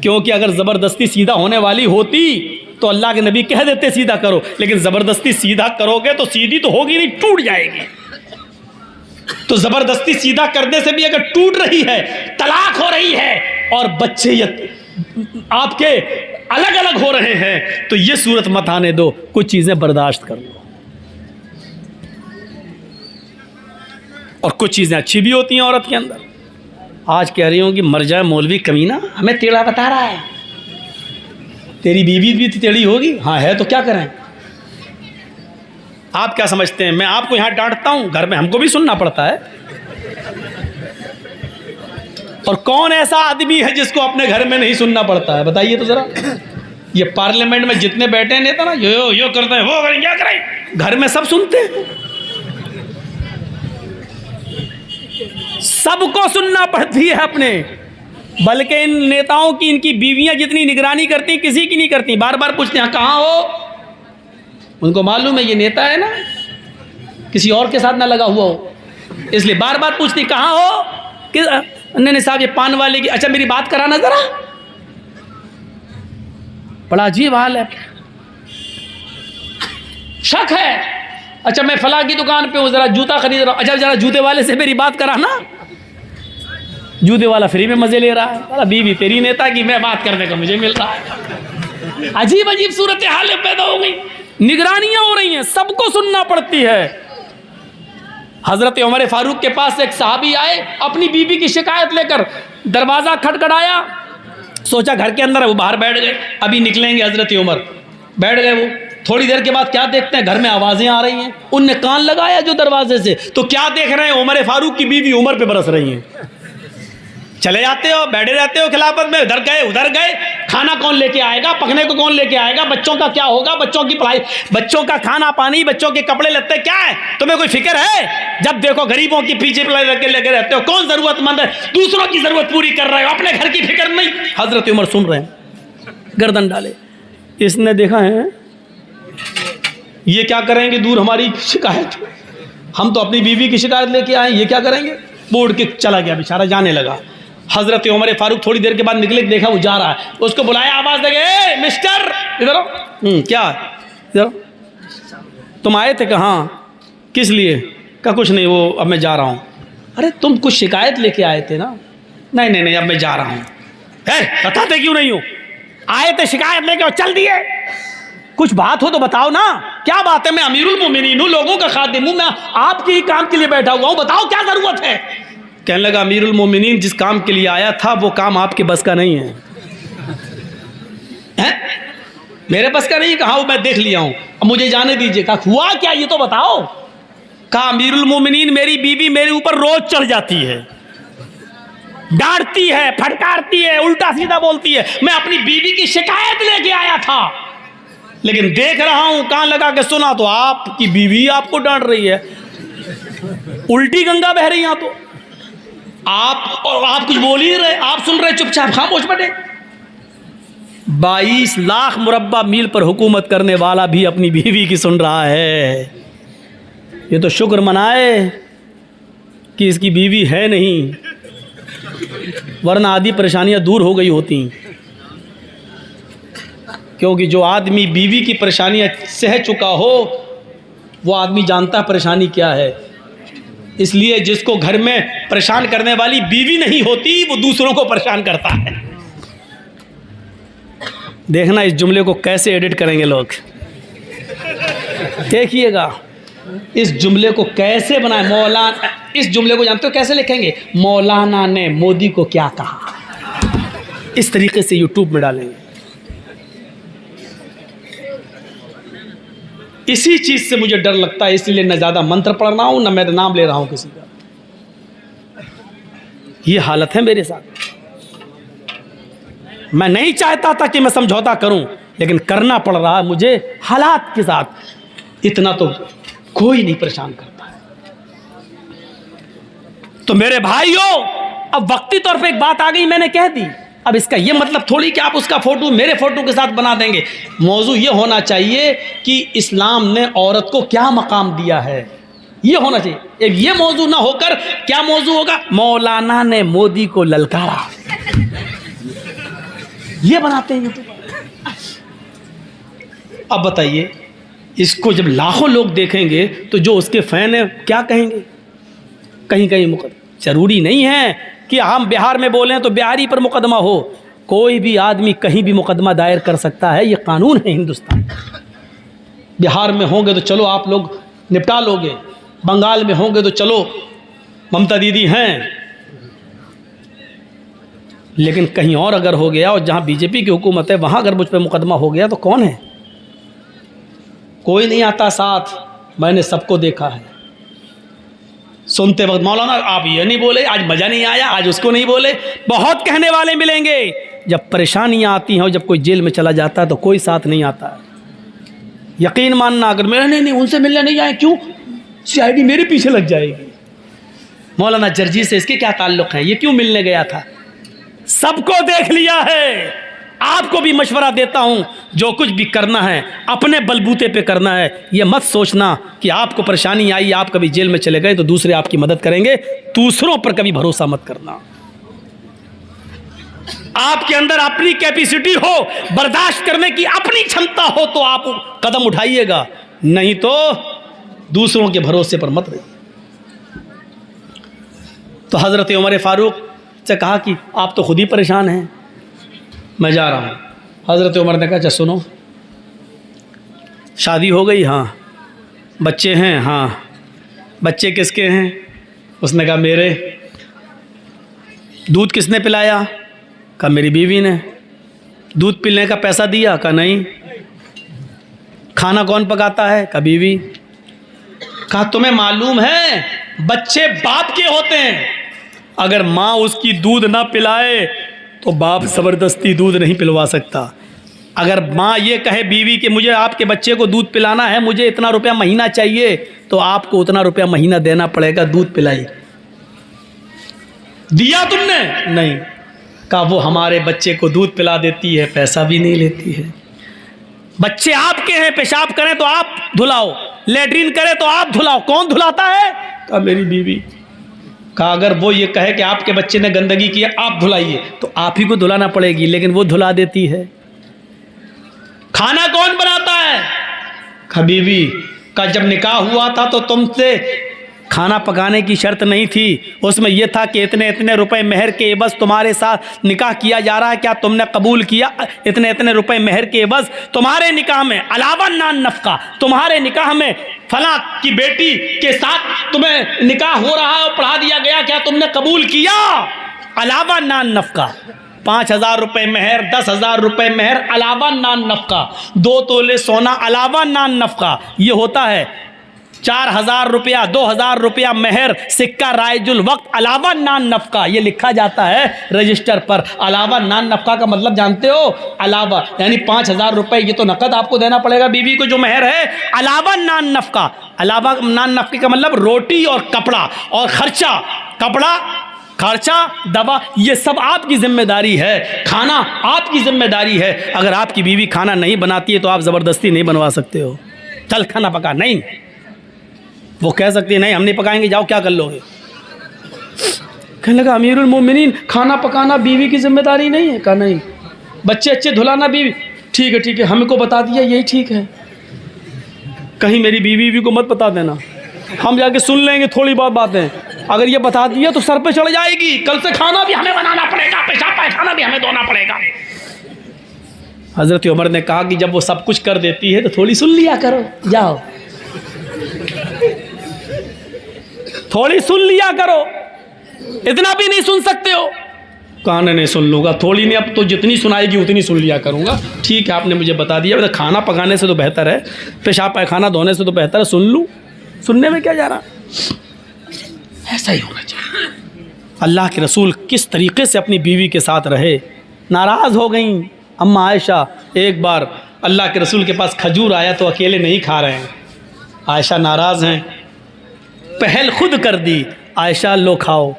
क्योंकि अगर ज़बरदस्ती सीधा होने वाली होती तो अल्लाह के नबी कह देते सीधा करो, लेकिन ज़बरदस्ती सीधा करोगे तो सीधी तो होगी नहीं, टूट जाएगी। तो ज़बरदस्ती सीधा करने से भी अगर टूट रही है, तलाक हो रही है और बच्चे आपके अलग अलग हो रहे हैं, तो ये सूरत मत आने दो, कुछ चीज़ें बर्दाश्त कर लो। और कुछ चीज़ें अच्छी भी होती हैं औरत के अंदर। आज कह रही हूँ कि मर जाए मौलवी कमीना, हमें टेढ़ा बता रहा है। तेरी बीवी भी टेढ़ी होगी, हाँ है तो क्या करें। आप क्या समझते हैं मैं आपको यहाँ डांटता हूँ, घर में हमको भी सुनना पड़ता है। और कौन ऐसा आदमी है जिसको अपने घर में नहीं सुनना पड़ता है, बताइए तो जरा। ये पार्लियामेंट में जितने बैठे हैं नेता ना, यो करते हैं, वो करें, क्या करें, घर में सब सुनते हैं। सबको सुनना पड़ती है अपने, बल्कि इन नेताओं की, इनकी बीवियां जितनी निगरानी करती किसी की नहीं करती। बार बार पूछते हैं कहाँ हो, उनको मालूम है ये नेता है ना, किसी और के साथ ना लगा हुआ हो, इसलिए बार बार पूछती कहाँ हो कि नहीं साहब ये पान वाले की, अच्छा मेरी बात कराना जरा। बड़ा अजीब हाल है, शक है, अच्छा मैं फला की दुकान पे हूँ, जरा जूता खरीद रहा हूँ, अच्छा जरा जूते वाले से मेरी बात कराना। जूते वाला फ्री में मजे ले रहा है, बीवी तेरी नेता की, मैं बात करने का मुझे मिल रहा है। अजीब अजीब सूरत हाल पैदा हो गई, निगरानियां हो रही हैं, सबको सुनना पड़ती है। हजरत उमर फारूक के पास एक साहबी आए, अपनी बीवी की शिकायत लेकर, दरवाजा खटखटाया, सोचा घर के अंदर है, वो बाहर बैठ गए, अभी निकलेंगे हजरत उमर, बैठ गए वो। थोड़ी देर के बाद क्या देखते हैं, घर में आवाजें आ रही हैं, उनने कान लगाया जो दरवाजे से, तो क्या देख रहे हैं, उमर फारूक की बीवी उमर पे बरस रही हैं। चले जाते हो, बैठे रहते हो खिलाफत में, इधर गए उधर गए, खाना कौन लेके आएगा, पकने को कौन लेके आएगा, बच्चों का क्या होगा, बच्चों की पढ़ाई, बच्चों का खाना पानी, बच्चों के कपड़े लत्ते, क्या है तुम्हें कोई फिक्र है? जब देखो गरीबों की पीछे लगे रहते हो, कौन जरूरतमंद है, दूसरों की जरूरत पूरी कर रहे हो, अपने घर की फिक्र नहीं। हजरत उमर सुन रहे हैं, गर्दन डाले। इसने देखा है ये क्या करेंगे, दूर हमारी शिकायत, हम तो अपनी बीवी की शिकायत लेके आए, ये क्या करेंगे, बोर्ड के चला गया बेचारा, जाने लगा। हजरत उमर फारूक थोड़ी देर के बाद निकले, देखा वो जा रहा है, उसको बुलाया, आवाज देंगे, मिस्टर इधर आओ। क्या इधर, तुम आए थे कहाँ, किस लिए, का कुछ नहीं, वो अब मैं जा रहा हूँ। अरे तुम कुछ शिकायत लेके आए थे ना, नहीं नहीं नहीं अब मैं जा रहा हूँ। बताते क्यों नहीं हो, आए थे शिकायत लेके और चल दिए, कुछ बात हो तो बताओ ना, क्या बात है, मैं अमीरुल मोमिनीन हूँ, लोगों का खादिम हूँ, मैं आपके ही काम के लिए बैठा हुआ हूँ, बताओ क्या जरूरत है। कहने लगा अमीरुल मोमिनीन जिस काम के लिए आया था वो काम आपके बस का नहीं है। मेरे बस का नहीं, कहा वो मैं देख लिया हूँ, अब मुझे जाने दीजिए। कहा हुआ क्या ये तो बताओ। कहा अमीरुल मोमिनीन मेरी बीवी मेरे ऊपर रोज चढ़ जाती है, डांटती है, फटकारती है, उल्टा सीधा बोलती है, मैं अपनी बीवी की शिकायत लेके आया था, लेकिन देख रहा हूं कान लगा के सुना तो आपकी बीवी आपको डांट रही है, उल्टी गंगा बह रही, यहां तो आप कुछ बोल ही नहीं रहे, आप सुन रहे चुपचाप खामोश बैठे। 22 लाख मुरब्बा मील पर हुकूमत करने वाला भी अपनी बीवी की सुन रहा है। ये तो शुक्र मनाए कि इसकी बीवी है नहीं, वरना आधी परेशानियां दूर हो गई होती। क्योंकि जो आदमी बीवी की परेशानियां सह चुका हो वो आदमी जानता परेशानी क्या है। इसलिए जिसको घर में परेशान करने वाली बीवी नहीं होती वो दूसरों को परेशान करता है। देखना इस जुमले को कैसे एडिट करेंगे लोग, देखिएगा इस जुमले को कैसे बनाए। मौलाना, इस जुमले को जानते हो कैसे लिखेंगे, मौलाना ने मोदी को क्या कहा, इस तरीके से यूट्यूब में डालेंगे। इसी चीज से मुझे डर लगता है, इसलिए न ज्यादा मंत्र पढ़ रहा हूं न मैं नाम ले रहा हूं किसी का। ये हालत है मेरे साथ। मैं नहीं चाहता था कि मैं समझौता करूं, लेकिन करना पड़ रहा है मुझे हालात के साथ। इतना तो कोई नहीं परेशान करता है। तो मेरे भाइयों, अब वक्ती तौर पे एक बात आ गई, मैंने कह दी। अब इसका ये मतलब थोड़ी कि आप उसका फोटो मेरे फोटो के साथ बना देंगे। मौजू ये होना चाहिए कि इस्लाम ने औरत को क्या मकाम दिया है, ये होना चाहिए। एक ये मौजू ना होकर क्या मौजू होगा, मौलाना ने मोदी को ललकारा। ये बनाते हैं यूट्यूब। अब बताइए, इसको जब लाखों लोग देखेंगे तो जो उसके फ़ैन हैं क्या कहेंगे? कहीं कहीं मुकदमा ज़रूरी नहीं है कि हम बिहार में बोलें तो बिहारी पर मुकदमा हो। कोई भी आदमी कहीं भी मुकदमा दायर कर सकता है, ये कानून है हिंदुस्तान। बिहार में होंगे तो चलो आप लोग निपटा लोगे, बंगाल में होंगे तो चलो ममता दीदी हैं, लेकिन कहीं और अगर हो गया और जहाँ बीजेपी की हुकूमत है वहाँ अगर मुझ पर मुकदमा हो गया तो कौन है? कोई नहीं आता साथ। मैंने सबको देखा है। सुनते वक्त मौलाना आप ये नहीं बोले, आज मज़ा नहीं आया, आज उसको नहीं बोले। बहुत कहने वाले मिलेंगे। जब परेशानियाँ आती हैं और जब कोई जेल में चला जाता है तो कोई साथ नहीं आता है। यकीन मानना, अगर मेरा नहीं उनसे मिलने नहीं जाए, क्यों? सीआईडी मेरे पीछे लग जाएगी। मौलाना जर्जी से इसके क्या ताल्लुक़ है? ये क्यों मिलने गया था? सबको देख लिया है। आपको भी मशवरा देता हूं, जो कुछ भी करना है अपने बलबूते पे करना है। ये मत सोचना कि आपको परेशानी आई, आप कभी जेल में चले गए तो दूसरे आपकी मदद करेंगे। दूसरों पर कभी भरोसा मत करना। आपके अंदर अपनी कैपेसिटी हो, बर्दाश्त करने की अपनी क्षमता हो तो आप कदम उठाइएगा, नहीं तो दूसरों के भरोसे पर मत रहिए। तो हज़रत उमर फारूक से कहा कि आप तो खुद ही परेशान हैं, मैं जा रहा हूँ। हज़रत उमर ने कहा, अच्छा सुनो, शादी हो गई? हाँ। बच्चे हैं? हाँ। बच्चे किसके हैं? उसने कहा मेरे। दूध किसने पिलाया? कहा मेरी बीवी ने। दूध पिलने का पैसा दिया? कहा नहीं। खाना कौन पकाता है? कहा बीवी। कहा तुम्हें मालूम है बच्चे बाप के होते हैं, अगर माँ उसकी दूध ना पिलाए तो बाप ज़बरदस्ती दूध नहीं पिलवा सकता। अगर माँ ये कहे बीवी कि मुझे आपके बच्चे को दूध पिलाना है, मुझे इतना रुपया महीना चाहिए, तो आपको उतना रुपया महीना देना पड़ेगा, दूध पिलाई। दिया तुमने? नहीं। कहा वो हमारे बच्चे को दूध पिला देती है, पैसा भी नहीं लेती है। बच्चे आपके हैं, पेशाब करें तो आप धुलाओ, लेटरिन करें तो आप धुलाओ, कौन धुलाता है? कहा मेरी बीवी। कहा अगर वो ये कहे कि आपके बच्चे ने गंदगी की आप धुलाइए, तो आप ही को धुलाना पड़ेगी, लेकिन वो धुला देती है। खाना कौन बनाता है? कहा बीवी। कहा जब निकाह हुआ था तो तुमसे खाना पकाने की शर्त नहीं थी, उसमें यह था कि इतने इतने रुपए मेहर के बस तुम्हारे साथ निकाह किया जा रहा है, क्या तुमने कबूल किया? इतने इतने रुपए मेहर के बस तुम्हारे निकाह में, अलावा नान नफका, तुम्हारे निकाह में फला की बेटी के साथ तुम्हें निकाह हो रहा है और पढ़ा दिया गया, क्या तुमने कबूल किया? अलावा नान नफका। 5,000 रुपये मेहर, 10,000 रुपये मेहर, अलावा नान नफका। 2 तोले सोना अलावा नान नफका। ये होता है 4,000 रुपया, 2,000 रुपया मेहर, सिक्का रायजुल वक्त, अलावा नान नफका। ये लिखा जाता है रजिस्टर पर। अलावा नान नफका का मतलब जानते हो? अलावा यानी 5,000 रुपये ये तो नकद आपको देना पड़ेगा बीवी को जो मेहर है, अलावा नान नफका। अलावा नान नफके का मतलब रोटी और कपड़ा और खर्चा, कपड़ा खर्चा, दवा, ये सब आपकी जिम्मेदारी है। खाना आपकी जिम्मेदारी है। अगर आपकी बीवी खाना नहीं बनाती है तो आप ज़बरदस्ती नहीं बनवा सकते हो, चल खाना पका, नहीं। वो कह सकती है नहीं हम नहीं पकाएंगे, जाओ क्या कर लोगे। कहने लगा अमीरुल मोमिनीन खाना पकाना बीवी की जिम्मेदारी नहीं है? कहा नहीं। बच्चे अच्छे धुलाना बीवी, ठीक है ठीक है, हमको बता दिया यही ठीक है। कहीं मेरी बीवी को मत बता देना, हम जाके सुन लेंगे थोड़ी बहुत बातें। अगर ये बता दिया तो सर पे चढ़ जाएगी, कल से खाना भी हमें बनाना पड़ेगा, पेशाब पायखाना भी हमें धोना पड़ेगा। हज़रत उमर ने कहा कि जब वो सब कुछ कर देती है तो थोड़ी सुन लिया करो, जाओ थोड़ी सुन लिया करो, इतना भी नहीं सुन सकते हो? कहा नहीं सुन लूँगा, थोड़ी नहीं, अब तो जितनी सुनाएगी उतनी सुन लिया करूँगा। ठीक है आपने मुझे बता दिया, मतलब खाना पकाने से तो बेहतर है, पेशाब पायखाना धोने से तो बेहतर है, सुन लूँ, सुनने में क्या जा रहा। ऐसा ही होना चाहिए। अल्लाह के रसूल किस तरीके से अपनी बीवी के साथ रहे। नाराज़ हो गई अम्मा आयशा। एक बार अल्लाह के रसूल के पास खजूर आया तो अकेले नहीं खा रहे हैं, आयशा नाराज़ हैं, पहल खुद कर दी, आयशा लो खाओ।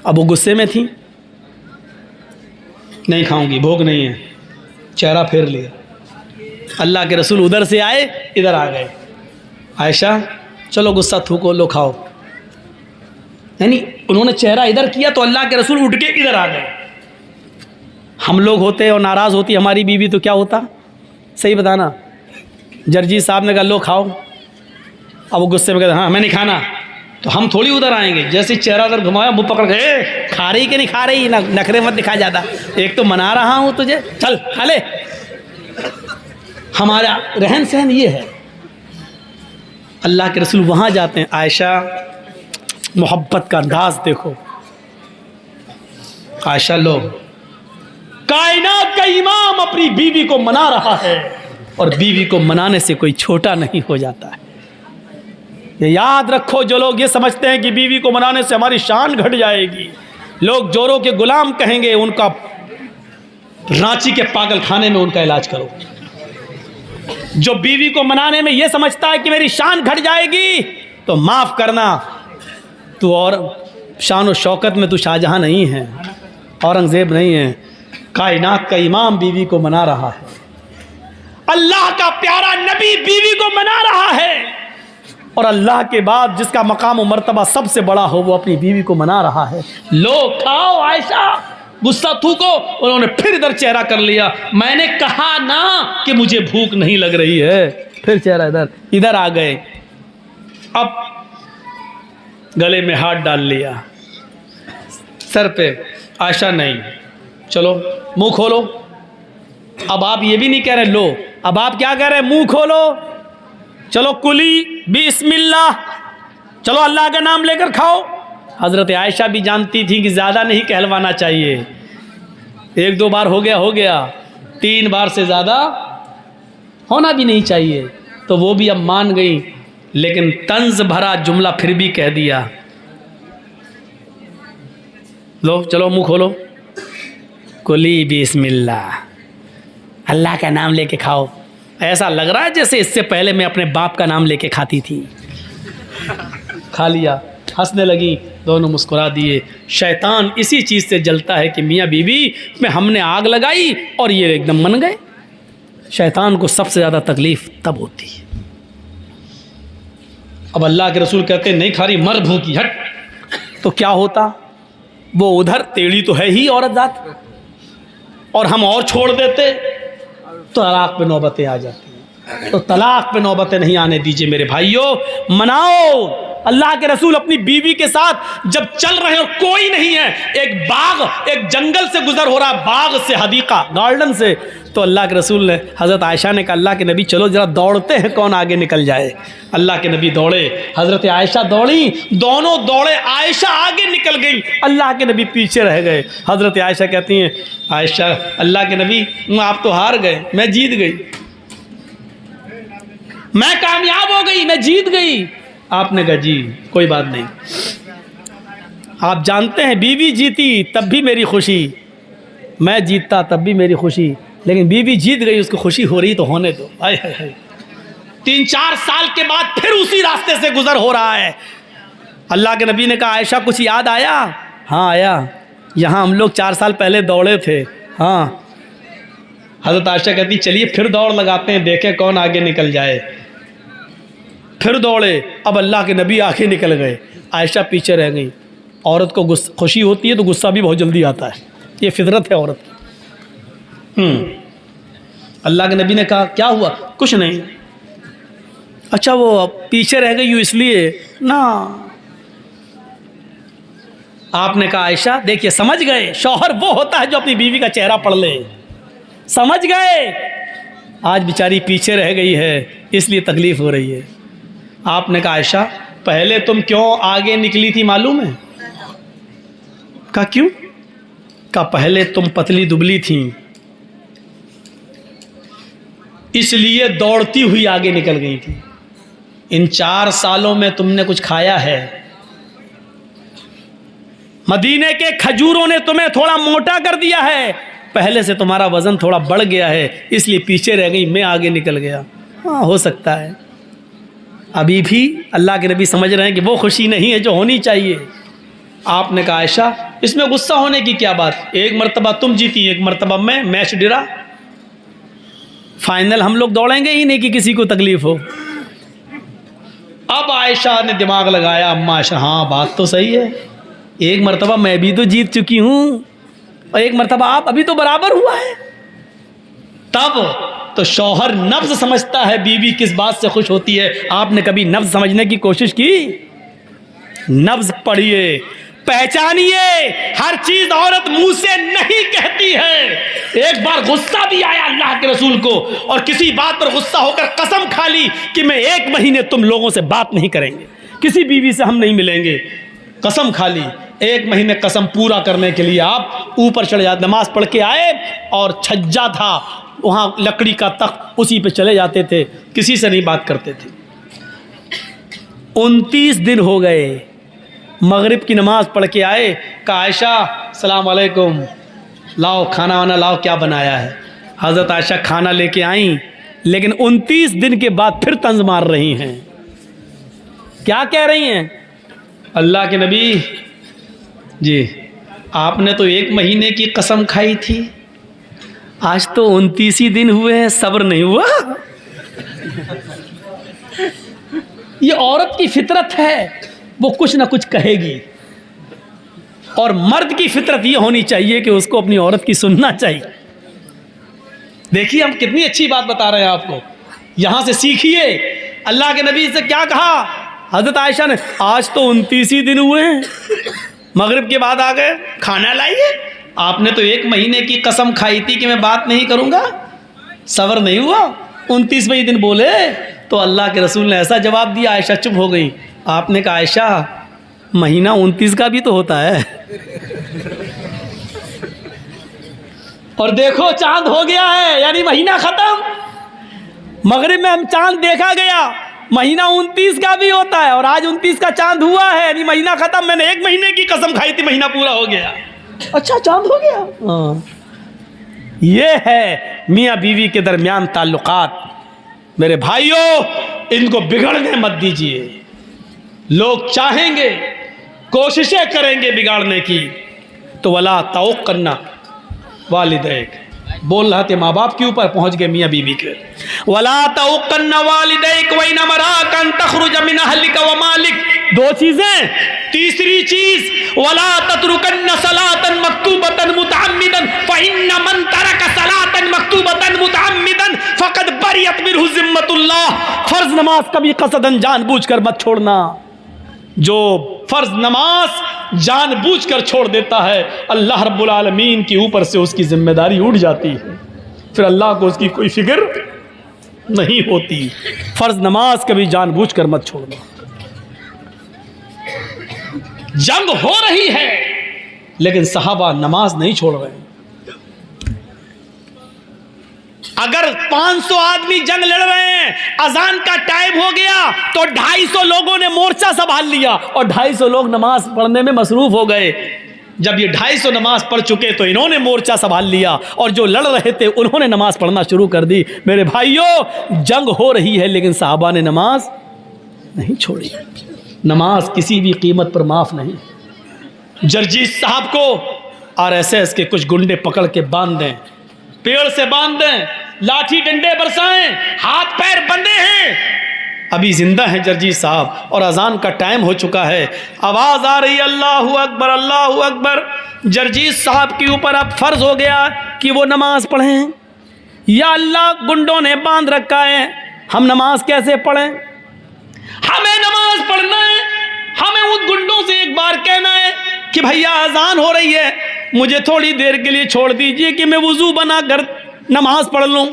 अब वो गुस्से में थी, नहीं खाऊंगी, भूख नहीं है, चेहरा फेर लिया। अल्लाह के रसूल उधर से आए, इधर आ गए, आयशा चलो गुस्सा थूको, लो खाओ। यानी उन्होंने चेहरा इधर किया तो अल्लाह के रसूल उठ के इधर आ गए। हम लोग होते और नाराज़ होती हमारी बीवी तो क्या होता? सही बताना। जर्जी साहब ने कहा लो खाओ, अब वो गुस्से में कहते हाँ मैं नहीं खाना, तो हम थोड़ी उधर आएंगे। जैसे चेहरा उधर घुमाया, मुँह पकड़ के खा रही कि नहीं खा रही, ना नखरे मत दिखा जाता, एक तो मना रहा हूँ तुझे, चल खा ले। हमारा रहन सहन ये है। अल्लाह के रसूल वहाँ जाते हैं, आयशा मोहब्बत का अंदाज देखो। आयशा लो, कायनात का इमाम अपनी बीवी को मना रहा है, और बीवी को मनाने से कोई छोटा नहीं हो जाता है। ये याद रखो, जो लोग ये समझते हैं कि बीवी को मनाने से हमारी शान घट जाएगी, लोग जोरों के गुलाम कहेंगे, उनका रांची के पागल खाने में उनका इलाज करो। जो बीवी को मनाने में ये समझता है कि मेरी शान घट जाएगी, तो माफ़ करना, तू और शान और शौकत में तू शाहजहां नहीं है, औरंगज़ेब नहीं है। कायनात का इमाम बीवी को मना रहा है, अल्लाह का प्यारा नबी बीवी को मना रहा है, और अल्लाह के बाद जिसका मकाम और मर्तबा सबसे बड़ा हो वो अपनी बीवी को मना रहा है। लो खाओ आयशा, गुस्सा थूको। उन्होंने फिर इधर चेहरा कर लिया, मैंने कहा ना कि मुझे भूख नहीं लग रही है, फिर चेहरा इधर आ गए। अब गले में हाथ डाल लिया, सर पे, आयशा नहीं, चलो मुंह खोलो। अब आप ये भी नहीं कह रहे लो, अब आप क्या कह रहे हैं? मुंह खोलो, चलो कुली बिस्मिल्लाह, चलो अल्लाह का नाम लेकर खाओ। हज़रत आयशा भी जानती थी कि ज़्यादा नहीं कहलवाना चाहिए, एक दो बार हो गया, 3 बार से ज़्यादा होना भी नहीं चाहिए, तो वो भी अब मान गई, लेकिन तंज भरा जुमला फिर भी कह दिया, लो चलो मुंह खोलो, कुली बिस्मिल्लाह, अल्लाह का नाम लेके खाओ। ऐसा लग रहा है जैसे इससे पहले मैं अपने बाप का नाम लेके खाती थी। खा लिया, हंसने लगी, दोनों मुस्कुरा दिए। शैतान इसी चीज़ से जलता है कि मियाँ बीवी में हमने आग लगाई और ये एकदम मन गए। शैतान को सबसे ज़्यादा तकलीफ़ तब होती है। अब अल्लाह के रसूल कहते हैं नहीं खा रही, मर भूखी, हट। तो क्या होता? वो उधर टेढ़ी तो है ही औरत जात, और हम और छोड़ देते तो तलाक पे नौबतें आ जाती हैं। तो तलाक पे नौबतें नहीं आने दीजिए मेरे भाइयों, मनाओ। अल्लाह के रसूल अपनी बीवी के साथ जब चल रहे हो, कोई नहीं है, एक बाग, एक जंगल से गुजर हो रहा, बाग से, हदीका, गार्डन से, तो अल्लाह के रसूल ने, हज़रत आयशा ने कहा अल्लाह के नबी चलो ज़रा दौड़ते हैं, कौन आगे निकल जाए। अल्लाह के नबी दौड़े, हज़रत आयशा दौड़ी, दोनों दौड़े, आयशा आगे निकल गई, अल्लाह के नबी पीछे रह गए। हज़रत आयशा कहती हैं, आयशा अल्लाह के नबी आप तो हार गए, मैं जीत गई, मैं कामयाब हो गई, मैं जीत गई। आपने कहा जी कोई बात नहीं, आप जानते हैं बीवी जीती तब भी मेरी खुशी, मैं जीतता तब भी मेरी खुशी, लेकिन बीवी जीत गई, उसको खुशी हो रही तो होने दो। हाय हाय हाय। 3-4 साल के बाद फिर उसी रास्ते से गुजर हो रहा है। अल्लाह के नबी ने कहा आयशा कुछ याद आया? हाँ आया, यहाँ हम लोग 4 साल पहले दौड़े थे। हाँ। हज़रत आयशा कहती चलिए फिर दौड़ लगाते हैं, देखें कौन आगे निकल जाए। फिर दौड़े, अब अल्लाह के नबी आगे निकल गए, आयशा पीछे रह गई। औरत को खुशी होती है तो गुस्सा भी बहुत जल्दी आता है, ये फितरत है औरत की। अल्लाह के नबी ने कहा क्या हुआ? कुछ नहीं। अच्छा वो पीछे रह गई इसलिए ना? आपने कहा आयशा देखिए, समझ गए, शौहर वो होता है जो अपनी बीवी का चेहरा पढ़ ले। समझ गए, आज बेचारी पीछे रह गई है इसलिए तकलीफ़ हो रही है। आपने कहा आयशा पहले तुम क्यों आगे निकली थी मालूम है? कहा क्यों? कहा पहले तुम पतली दुबली थी, इसलिए दौड़ती हुई आगे निकल गई थी। इन 4 सालों में तुमने कुछ खाया है, मदीने के खजूरों ने तुम्हें थोड़ा मोटा कर दिया है, पहले से तुम्हारा वज़न थोड़ा बढ़ गया है, इसलिए पीछे रह गई, मैं आगे निकल गया। हाँ हो सकता है। अभी भी अल्लाह के नबी समझ रहे हैं कि वो खुशी नहीं है जो होनी चाहिए। आपने कहा आयशा इसमें गुस्सा होने की क्या बात, एक मर्तबा तुम जीती, एक मर्तबा मैं, मैच डिरा, फाइनल हम लोग दौड़ेंगे ही नहीं कि किसी को तकलीफ हो। अब आयशा ने दिमाग लगाया, अम्मा आयशा हाँ बात तो सही है, एक मरतबा मैं भी तो जीत चुकी हूँ, और एक मर्तबा आप, अभी तो बराबर हुआ है। तब तो शौहर नब्ज समझता है बीवी किस बात से खुश होती है। आपने कभी नब्ज समझने की कोशिश की? नब्ज पढ़िए, पहचानिए। हर चीज औरत मुंह से नहीं कहती है। एक बार गुस्सा भी आया अल्लाह के रसूल को, और किसी बात पर गुस्सा होकर कसम खा ली कि मैं 1 महीने तुम लोगों से बात नहीं करेंगे, किसी बीवी से हम नहीं मिलेंगे। कसम खा ली। 1 महीने कसम पूरा करने के लिए आप ऊपर चले जाते, नमाज पढ़ के आए और छज्जा था वहाँ लकड़ी का तख्त, उसी पे चले जाते थे, किसी से नहीं बात करते थे। 29 दिन हो गए, मगरिब की नमाज पढ़ के आए, कहा आयशा सलाम अलैकुम, लाओ खाना वाना लाओ, क्या बनाया है। हज़रत आयशा खाना लेके आई, लेकिन 29 दिन के बाद फिर तंज मार रही हैं। क्या कह रही हैं? अल्लाह के नबी जी, आपने तो 1 महीने की कसम खाई थी, आज तो 29 ही दिन हुए हैं, सब्र नहीं हुआ। ये औरत की फितरत है, वो कुछ ना कुछ कहेगी। और मर्द की फितरत ये होनी चाहिए कि उसको अपनी औरत की सुनना चाहिए। देखिए हम कितनी अच्छी बात बता रहे हैं आपको, यहां से सीखिए। अल्लाह के नबी से क्या कहा हजरत आयशा ने? आज तो 29 ही दिन हुए हैं, मगरिब के बाद आ गए, खाना लाइए। आपने तो 1 महीने की कसम खाई थी कि मैं बात नहीं करूंगा, सब्र नहीं हुआ, 29वें दिन बोले। तो अल्लाह के रसूल ने ऐसा जवाब दिया, आयशा चुप हो गई। आपने कहा आयशा महीना 29 का भी तो होता है। और देखो चांद हो गया है, यानी महीना खत्म। मगरिब में हम चांद देखा गया, महीना 29 का भी होता है, और आज 29 का चांद हुआ है, यानी महीना खत्म। मैंने 1 महीने की कसम खाई थी, महीना पूरा हो गया। अच्छा चांद हो गया। हाँ, ये है मियाँ बीवी के दरमियान ताल्लुकात। मेरे भाइयों, इनको बिगड़ने मत दीजिए। लोग चाहेंगे, कोशिशें करेंगे बिगाड़ने की, तो वला तौक करना वालिदैक, बोल रहे थे माँ बाप के ऊपर, पहुंच गए मियाँ बीवी के। वला तौक करना वालिदैक व इन मराकन तखरुज मिन अहलिका व मालिक, 2 चीजें। तीसरी चीज वला ततरुकन्न सलातन मक्तूबतन मुतअम्मिदन फइन्न मन तरक सलातन मक्तूबतन मुतअम्मिदन फकद बरियत मिनहु जिम्मतुल्लाह। फर्ज नमाज कभी कसदन जानबूझकर मत छोड़ना। जो फर्ज नमाज जानबूझकर छोड़ देता है, अल्लाह रब्बुल आलमीन के ऊपर से उसकी जिम्मेदारी उठ जाती है, फिर अल्लाह को उसकी कोई फिक्र नहीं होती। फर्ज नमाज कभी जानबूझकर मत छोड़ना। जंग हो रही है लेकिन सहाबा नमाज नहीं छोड़ रहे। अगर 500 आदमी जंग लड़ रहे हैं, अजान का टाइम हो गया तो 250 लोगों ने मोर्चा संभाल लिया और 250 लोग नमाज पढ़ने में मसरूफ हो गए। जब ये 250 नमाज पढ़ चुके तो इन्होंने मोर्चा संभाल लिया, और जो लड़ रहे थे उन्होंने नमाज पढ़ना शुरू कर दी। मेरे भाइयों, जंग हो रही है लेकिन सहाबा ने नमाज नहीं छोड़ी। नमाज किसी भी कीमत पर माफ नहीं। जरजीस साहब को आरएसएस के कुछ गुंडे पकड़ के बांध दें, पेड़ से बांध दें, लाठी डंडे बरसाएं, हाथ पैर बंधे हैं, अभी जिंदा हैं जरजीस साहब, और अजान का टाइम हो चुका है। आवाज आ रही अल्लाहू अकबर अल्लाहू अकबर। जरजीस साहब के ऊपर अब फर्ज हो गया कि वो नमाज पढ़ें। या अल्लाह, गुंडों ने बांध रखा है, हम नमाज कैसे पढ़ें? हमें नमाज पढ़ना है, हमें उन गुंडों से एक बार कहना है कि भैया अजान हो रही है, मुझे थोड़ी देर के लिए छोड़ दीजिए कि मैं वुजू बना कर नमाज पढ़ लूं।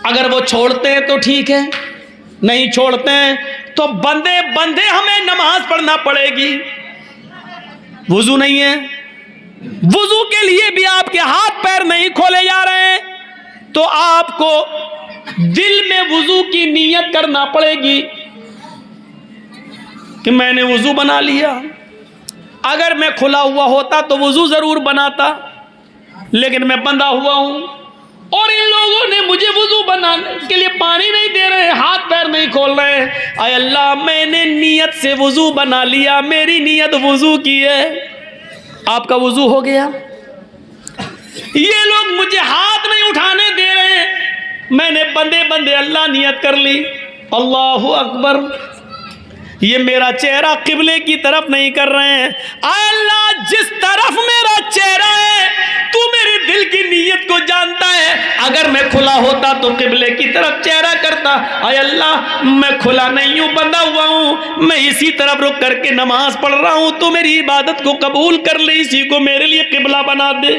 अगर वो छोड़ते हैं तो ठीक है, नहीं छोड़ते हैं तो बंदे बंदे हमें नमाज पढ़ना पड़ेगी। वुजू नहीं है, वुजू के लिए भी आपके हाथ पैर नहीं खोले जा रहे हैं, तो आपको दिल में वुजू की नीयत करना पड़ेगी कि मैंने वुजू बना लिया। अगर मैं खुला हुआ होता तो वुजू जरूर बनाता, लेकिन मैं बंधा हुआ हूं और इन लोगों ने मुझे वुजू बनाने के लिए पानी नहीं दे रहे, हाथ पैर नहीं खोल रहे। आय अल्लाह, मैंने नियत से वुजू बना लिया, मेरी नियत वुजू की है, आपका वुजू हो गया। ये लोग मुझे हाथ नहीं उठाने दे रहे, मैंने बंदे बंदे अल्लाह नियत कर ली, अल्लाहू अकबर। ये मेरा चेहरा किबले की तरफ नहीं कर रहे हैं। अल्लाह, जिस तरफ मेरा चेहरा है तू दिल की नीयत को जानता है। अगर मैं खुला होता तो किबले की तरफ चेहरा करता, आय अल्लाह मैं खुला नहीं हूं, बंधा हुआ हूं, मैं इसी तरफ रुक करके नमाज पढ़ रहा हूं, तो मेरी इबादत को कबूल कर ले, इसी को मेरे लिए किबला बना दे।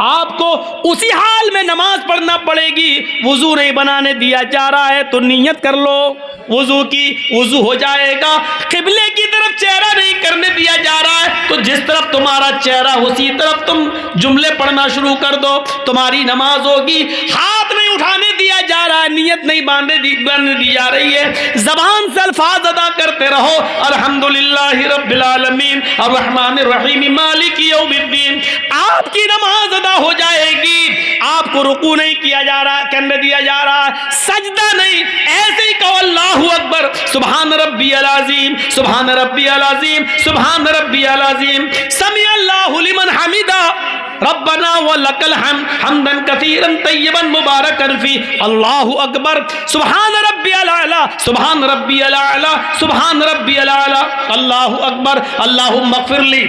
आपको उसी हाल में नमाज पढ़ना पड़ेगी। वुजू नहीं बनाने दिया जा रहा है तो नियत कर लो वुजू की, वुजू हो जाएगा। किबले की तरफ चेहरा नहीं करने दिया जा रहा है तो जिस तरफ तुम्हारा चेहरा उसी तरफ तुम जुमले पढ़ना शुरू कर दो, तुम्हारी नमाज होगी। हाथ नहीं उठाने दिया जा रहा है, नियत नहीं बांधने दी जा रही है, जबान से अल्फाज अदा करते रहो, अल्हम्दुलिल्लाहि रब्बिल आलमीन अर्रहमानिर रहीम मालिकी यौमिद्दीन। आपकी नमाज हो जाएगी। आपको रुकू नहीं किया जा रहा, करने दिया जा रहा, सजदा नहीं, ऐसे ही कहो अल्लाहु अकबर, सुभान रब्बियल अज़ीम, सुभान रब्बियल अज़ीम, सुभान रब्बियल अज़ीम, समी अल्लाहु लिमन हमिदा, रब्बना व लकल हम्द, हम्दन कसीरन तय्यबन मुबारकन फी, अल्लाहु अकबर, सुभान रब्बियल आला, सुभान रब्बियल आला, सुभान रब्बियल आला, अल्लाहु अकबर, अल्लाहुम्मा इग़फिरली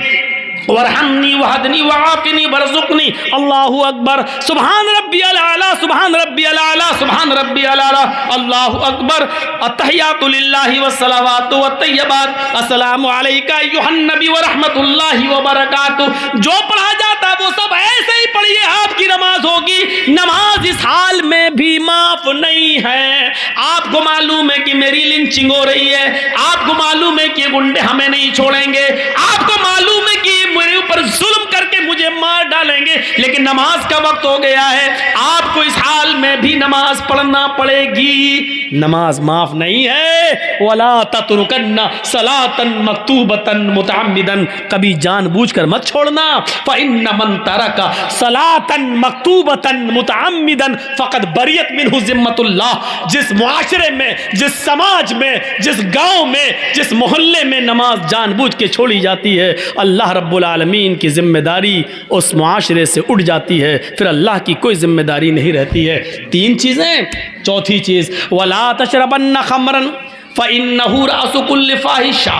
वरहमनी वहदनी वआफिनी वरज़ुक़नी, अल्लाहु अकबर, सुभान रब्बियल आला, सुभान रब्बियल आला, सुभान रब्बियल आला, अल्लाहु अकबर, अत्तहियातु लिल्लाहि वस्सलावातु वत्तय्यबात, अस्सलामु अलैका अय्युहन नबी व रहमतुल्लाहि व बरकातुहू। जो पढ़ा जाता वो सब ऐसे ही पढ़िए, आपकी नमाज होगी। नमाज इस हाल में भी माफ नहीं है। आपको मालूम है कि मेरी लिंचिंग हो रही है, आपको मालूम है कि गुंडे हमें नहीं छोड़ेंगे, आपको मालूम है कि मेरे ऊपर जुल्म करके मुझे मार डालेंगे, लेकिन नमाज का वक्त हो गया है, आपको इस हाल में भी नमाज पढ़ना पड़ेगी। नमाज माफ नहीं है। वला ततरुकन्ना सलातन मक्तूबतन मुतअम्मिदन, कभी जानबूझकर मत छोड़ना। फइन्न मन तरका सलातन मक्तूबतन मुतअम्मिदन फक़द बरियत मिन्हु ज़िम्मतुल्लाह। जिस मुआशरे में, जिस समाज में, जिस गांव में, जिस मोहल्ले में नमाज जानबूझ के छोड़ी जाती है, अल्लाह रब्बुल आलमीन की जिम्मेदारी उस मुआशरे से उठ जाती है, फिर अल्लाह की कोई जिम्मेदारी नहीं रहती है। तीन चीज़ें। चौथी चीज़, वला तशरबन्न खमरन फ़इन्नहु रअसु कुल्लि फ़ाहिशा,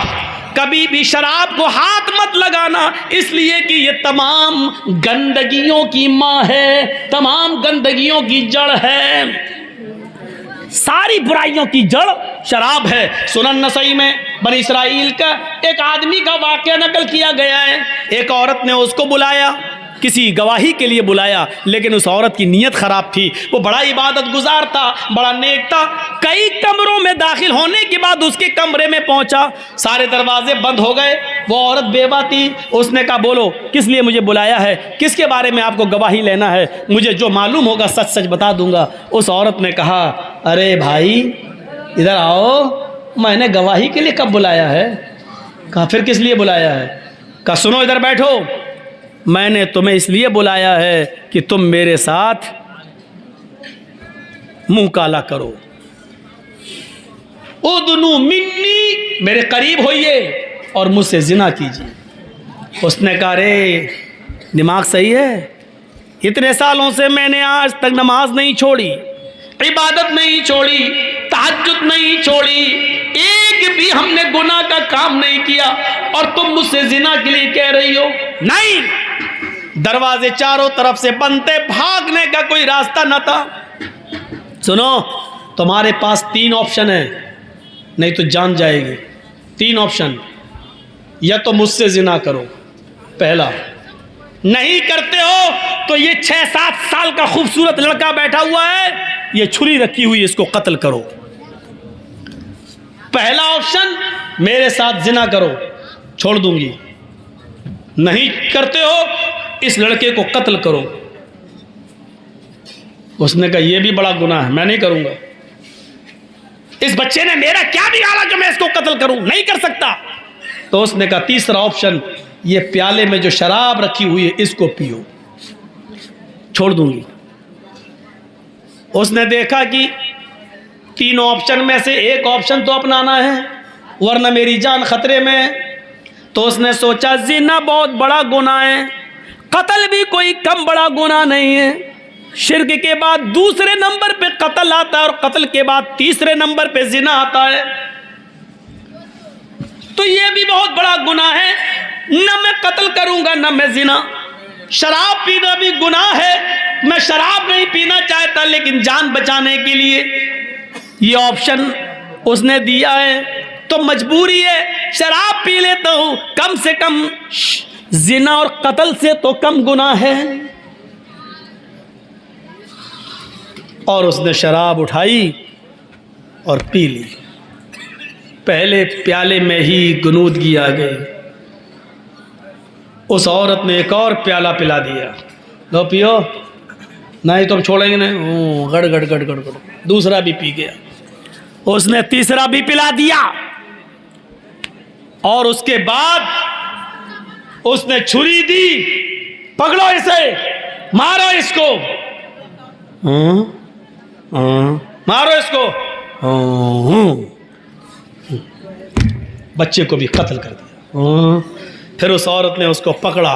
कभी भी शराब को हाथ मत लगाना, इसलिए कि ये तमाम गंदगियों की माँ है, तमाम गंदगियों की जड़ है, सारी बुराइयों की जड़ शराब है। सुनन नसई में बनी इसराइल का एक आदमी का वाक़या नकल किया गया है। एक औरत ने उसको बुलाया, किसी गवाही के लिए बुलाया, लेकिन उस औरत की नीयत ख़राब थी। वो बड़ा इबादत गुजार था, बड़ा नेक था। कई कमरों में दाखिल होने के बाद उसके कमरे में पहुंचा, सारे दरवाजे बंद हो गए, वो औरत बेवा थी। उसने कहा बोलो किस लिए मुझे बुलाया है, किसके बारे में आपको गवाही लेना है, मुझे जो मालूम होगा सच सच बता दूंगा। उस औरत ने कहा अरे भाई इधर आओ, मैंने गवाही के लिए कब बुलाया है? कहा फिर किस लिए बुलाया है? कहा सुनो इधर बैठो, मैंने तुम्हें इसलिए बुलाया है कि तुम मेरे साथ मुंह काला करो। उदनु मिन्नी, मेरे करीब होइए और मुझसे जिना कीजिए। उसने कहा रे दिमाग सही है, इतने सालों से मैंने आज तक नमाज नहीं छोड़ी, इबादत नहीं छोड़ी, तहज्जुद नहीं छोड़ी, एक भी हमने गुनाह का काम नहीं किया, और तुम मुझसे जिना के लिए कह रही हो? नहीं। दरवाजे चारों तरफ से बंद थे, भागने का कोई रास्ता न था। सुनो तुम्हारे पास तीन ऑप्शन है, नहीं तो जान जाएगी। तीन ऑप्शन, या तो मुझसे जिना करो, पहला, नहीं करते हो तो ये 6-7 साल का खूबसूरत लड़का बैठा हुआ है, ये छुरी रखी हुई है, इसको कत्ल करो। पहला ऑप्शन, मेरे साथ जिना करो, छोड़ दूंगी। नहीं करते हो इस लड़के को कत्ल करो। उसने कहा यह भी बड़ा गुनाह है, मैं नहीं करूंगा। इस बच्चे ने मेरा क्या बिगाड़ा कि मैं इसको कत्ल करूं? नहीं कर सकता। तो उसने कहा तीसरा ऑप्शन, ये प्याले में जो शराब रखी हुई है इसको पियो, छोड़ दूंगी। उसने देखा कि तीनों ऑप्शन में से एक ऑप्शन तो अपनाना है, वरना मेरी जान खतरे में है। तो उसने सोचा जिना बहुत बड़ा गुनाह है, कत्ल भी कोई कम बड़ा गुनाह नहीं है। शिर्क के बाद दूसरे नंबर पे कत्ल आता है, और कत्ल के बाद तीसरे नंबर पे जिना आता है। तो ये भी बहुत बड़ा गुनाह है, न मैं कत्ल करूंगा न मैं जिना। शराब पीना भी गुनाह है, मैं शराब नहीं पीना चाहता लेकिन जान बचाने के लिए ये ऑप्शन उसने दिया है तो मजबूरी है, शराब पी लेता हूं, कम से कम जिना और कत्ल से तो कम गुनाह है। और उसने शराब उठाई और पी ली। पहले प्याले में ही गुनूदगी आ गई। उस औरत ने एक और प्याला पिला दिया, लो पियो, नहीं तो हम छोड़ेंगे नहीं। गड़ गड़ गड़ गड़ गड़, दूसरा भी पी गया। उसने तीसरा भी पिला दिया और उसके बाद उसने छुरी दी, पकड़ो इसे, मारो इसको, मारो इसको। बच्चे को भी कत्ल कर दिया। फिर उस औरत ने उसको पकड़ा,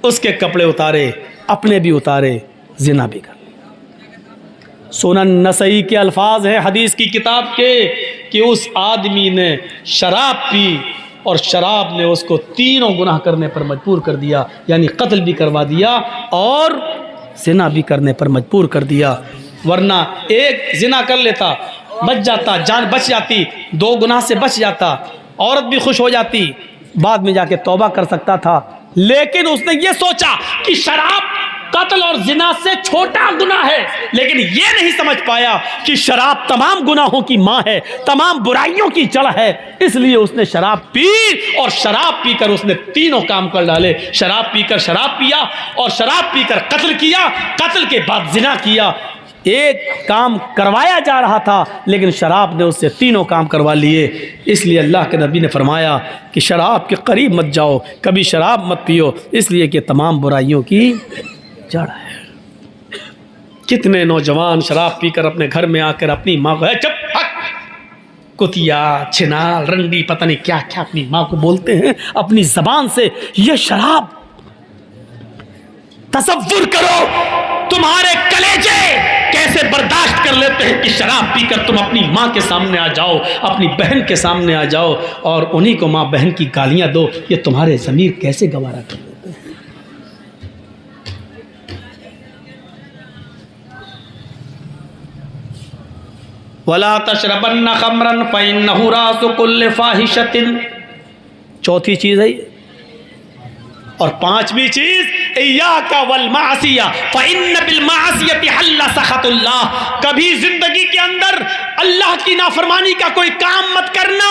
उसके कपड़े उतारे, अपने भी उतारे, जिना भी कर लिया। सुनन नसई के अल्फाज हैं हदीस की किताब के कि उस आदमी ने शराब पी और शराब ने उसको तीनों गुनाह करने पर मजबूर कर दिया, यानी कत्ल भी करवा दिया और जिना भी करने पर मजबूर कर दिया। वरना एक जिना कर लेता, बच जाता, जान बच जाती, दो गुनाह से बच जाता, औरत भी खुश हो जाती, बाद में जाके तौबा कर सकता था। लेकिन उसने ये सोचा कि शराब कत्ल और जिना से छोटा गुनाह है, लेकिन ये नहीं समझ पाया कि शराब तमाम गुनाहों की माँ है, तमाम बुराइयों की जड़ है। इसलिए उसने शराब पी और शराब पीकर उसने तीनों काम कर डाले। शराब पीकर शराब पिया और शराब पीकर कत्ल किया, कत्ल के बाद जिना किया। एक काम करवाया जा रहा था लेकिन शराब ने उससे तीनों काम करवा लिए। इसलिए अल्लाह के नबी ने फरमाया कि शराब के करीब मत जाओ, कभी शराब मत पियो, इसलिए कि तमाम बुराइयों की जड़ है। कितने नौजवान शराब पीकर अपने घर में आकर अपनी माँ को चुप कुतिया, छिनाल, रंडी, पता नहीं क्या क्या अपनी माँ को बोलते हैं अपनी जबान से। ये शराब, तसव्वुर करो तुम्हारे कलेजे कैसे बर्दाश्त कर लेते हैं कि शराब पीकर तुम अपनी माँ के सामने आ जाओ, अपनी बहन के सामने आ जाओ और उन्हीं को माँ बहन की गालियां दो। ये तुम्हारे ज़मीर कैसे गवारा कर लेते हैं। वला तशरबन्न खमरन फइन्नहु रासु कुल्लि फाहिशतिन, चौथी चीज़ है। और पांचवी चीज इय्याका वल मासिया फइन्न बिल मासियति हल्ला सखतुल्लाह, कभी जिंदगी के अंदर अल्लाह की नाफरमानी का कोई काम मत करना,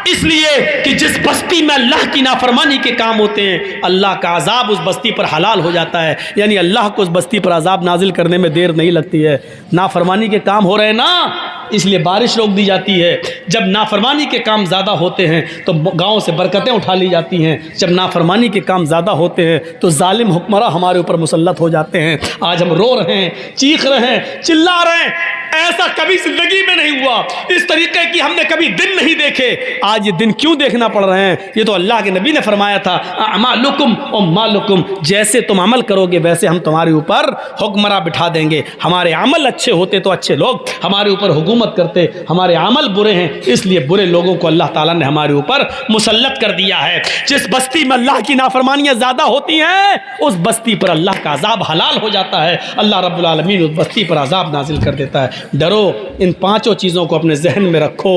इसलिए कि जिस बस्ती में अल्लाह की नाफरमानी के काम होते हैं अल्लाह का अजाब उस बस्ती पर हलाल हो जाता है। यानी अल्लाह को उस बस्ती पर अजाब नाजिल करने में देर नहीं लगती है। नाफरमानी के काम हो रहे हैं ना, इसलिए बारिश रोक दी जाती है। जब नाफरमानी के काम ज़्यादा होते हैं तो गाँव से बरकतें उठा ली जाती हैं। जब नाफरमानी के काम ज़्यादा होते हैं तो जालिम हुक्मरां हमारे ऊपर मुसल्लत हो जाते हैं। आज हम रो रहे हैं, चीख रहे हैं, चिल्ला रहे हैं, ऐसा कभी जिंदगी में नहीं हुआ। इस तरीके की हमने कभी दिन नहीं देखे। आज ये दिन क्यों देखना पड़ रहे हैं? ये तो अल्लाह के नबी ने फरमाया था अमालुकुम और मालुकुम, जैसे तुम अमल करोगे वैसे हम तुम्हारे ऊपर हुक्मरा बिठा देंगे। हमारे अमल अच्छे होते तो अच्छे लोग हमारे ऊपर हुकूमत करते, हमारे अमल बुरे हैं इसलिए बुरे लोगों को अल्लाह ताला ने हमारे ऊपर मुसल्लत कर दिया है। जिस बस्ती में अल्लाह की नाफरमानियाँ ज़्यादा होती हैं उस बस्ती पर अल्लाह का अजाब हलाल हो जाता है। अल्लाह रब्बुल आलमीन उस बस्ती पर अजाब नाजिल कर देता है। डरो, इन पांचों चीज़ों को अपने जहन में रखो।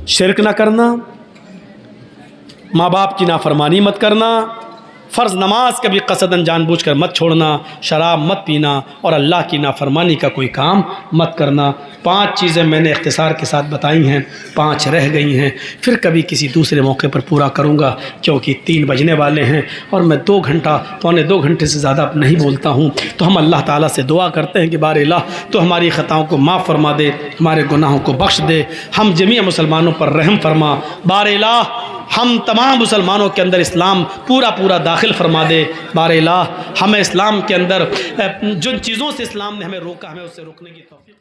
शिरक ना करना, माँ बाप की नाफरमानी मत करना, फ़र्ज़ नमाज कभी कसदन जानबूझकर मत छोड़ना, शराब मत पीना और अल्लाह की नाफरमानी का कोई काम मत करना। 5 चीज़ें मैंने इख्तिसार के साथ बताई हैं, 5 रह गई हैं, फिर कभी किसी दूसरे मौके पर पूरा करूँगा क्योंकि 3 बजने वाले हैं और मैं 2 घंटा पौने 2 घंटे से ज़्यादा नहीं बोलता हूँ। तो हम अल्लाह ताला से दुआ करते हैं कि बारे अल्लाह तो हमारी ख़ताओं को माफ़ फरमा दे, हमारे गुनाहों को बख्श दे, हम जमीअ मुसलमानों पर रहम फरमा। बारे अल्लाह हम तमाम मुसलमानों के अंदर इस्लाम पूरा पूरा दाखिल फरमा दे। बारे अल्लाह हमें इस्लाम के अंदर जिन चीज़ों से इस्लाम ने हमें रोका हमें उससे रोकने की तौफीक